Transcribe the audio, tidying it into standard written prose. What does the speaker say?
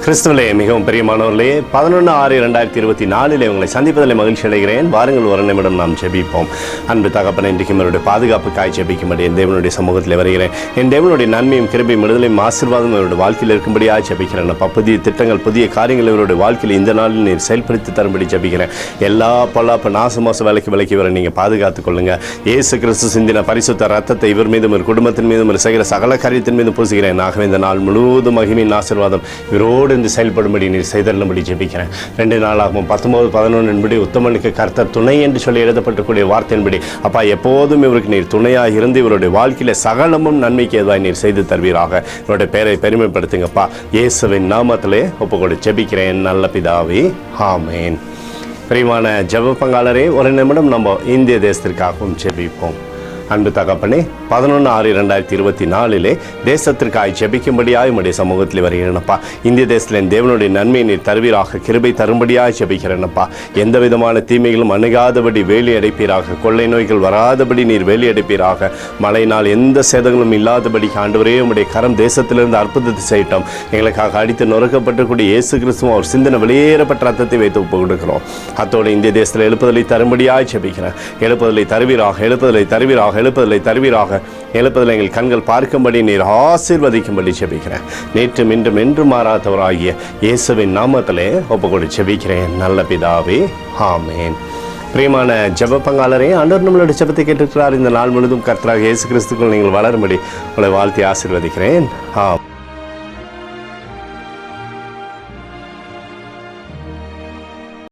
கிறிஸ்துவிலே மிகவும் பிரியமானவர்களே, 11/6/2024 உங்களை சந்திப்பதில் மகிழ்ச்சி அடைகிறேன். வாருங்கள், ஒரு நிமிடம் நாம் ஜெபிப்போம். அன்பு தகப்பனே, இன்றைக்கு என்னுடைய பாதுகாப்புக்காய் ஜெபிக்கும்படி என் தேவனுடைய சமூகத்தில் வருகிறேன். என் தேவனுடைய நன்மையும் கிருபையும் விடுதலையும் ஆசீர்வாதம் இவருடைய வாழ்க்கையில் இருக்கும்படியாக ஜெபிக்கிறேன். புதிய திட்டங்கள், புதிய காரியங்கள் இவருடைய வாழ்க்கையில் இந்த நாளில் நீர் செயல்படுத்தி தரும்படி ஜெபிக்கிறேன். எல்லா பொல்லாப்பு நாசமோச வேலைக்கு விலக்கி வர நீங்கள் பாதுகாத்துக் கொள்ளுங்கள். இயேசு கிறிஸ்து சிந்தின பரிசுத்த ரத்தத்தை இவர் மீதும் ஒரு குடும்பத்தின் மீதும் ஒரு செய்கிற சகல காரியத்தின் மீதும் பூசுகிறேன். ஆகவே இந்த நாள் முழுவதும் மகிமையின் ஆசீர்வாதம் இவரோடு இந்த செயல்படும்படி நீர் செய்தருளும்படி ஜெபிக்கிறேன். 2 நாளாகவும் 19:11 உத்தமனுக்கு கர்த்தர் துணை என்று சொல்லி எழுதப்பட்டக்கூடிய வார்த்தையின்படி அப்பா எப்போதும் இவருக்கு நீர் துணையாக இருந்து இவருடைய வாழ்க்கையில சகலமும் நன்மைக்கு எதுவாய் நீர் செய்து தருவீராக. இவருடைய பெயரை பெருமைப்படுத்துங்கப்பா. இயேசுவின் நாமத்திலே ஒப்புக்கொடு ஜெபிக்கிறேன் நல்ல பிதாவே, ஆமேன். பிரியமான ஜெப பங்காளரே, ஒரு நிமிடம் நம்ம இந்திய தேசத்திற்காகவும் ஜெபிப்போம். அன்பு தகப்பனே, 11/6/2024 தேசத்திற்காக ஜெபிக்கும்படியாக உம்முடைய சமூகத்தில் வருகிறேனப்பா. இந்திய தேசத்தில் தேவனுடைய நன்மையை நீர் தருவீராக, கிருபை தரும்படியாக ஜெபிக்கிறேனப்பா. எந்த விதமான தீமைகளும் அணுகாதபடி வேலி அடைப்பீராக, கொள்ளை நோய்கள் வராதபடி நீர் வேலி அடைப்பீராக, மழையினால் எந்த சேதங்களும் இல்லாதபடி ஆண்டவரே உம்முடைய கரம் தேசத்திலிருந்து அற்புதத்தை செய்யட்டும். எங்களுக்காக அடித்து நொறுக்கப்பட்டக்கூடிய இயேசு கிறிஸ்துவும் அவர் சிந்தனை வெளியேறப்பட்ட ரத்தத்தை வைத்து ஒப்பு கொடுக்கிறோம். அத்தோடு இந்திய தேசத்தில் எழுப்புதலை தரும்படியாக ஜெபிக்கிறேன். எழுப்புதலை தருவீராக, எழுப்புதலை தருவீராக, எழுப்புதலை தருவீராக. எழுப்புதலை எங்கள் கண்கள் பார்க்கும்படி நீர் ஆசீர்வதிக்கும்படி ஜெபிக்கிறேன். நேற்றும் இன்றும் என்றும் மாறாதவராகிய இயேசுவின் நாமத்திலே ஒப்புக்கொடு ஜெபிக்கிறேன் நல்ல பிதாவே, ஆமேன். பிரியமான ஜெப பங்காளரே, ஆண்டவர் நம்மளுடைய ஜெபத்தை கேட்டிருக்கிறார். இந்த நாள் முழுவதும் கர்த்தராக இயேசு கிறிஸ்துக்குள் நீங்கள் வளரும்படி உங்களை வாழ்த்தி ஆசீர்வதிக்கிறேன்.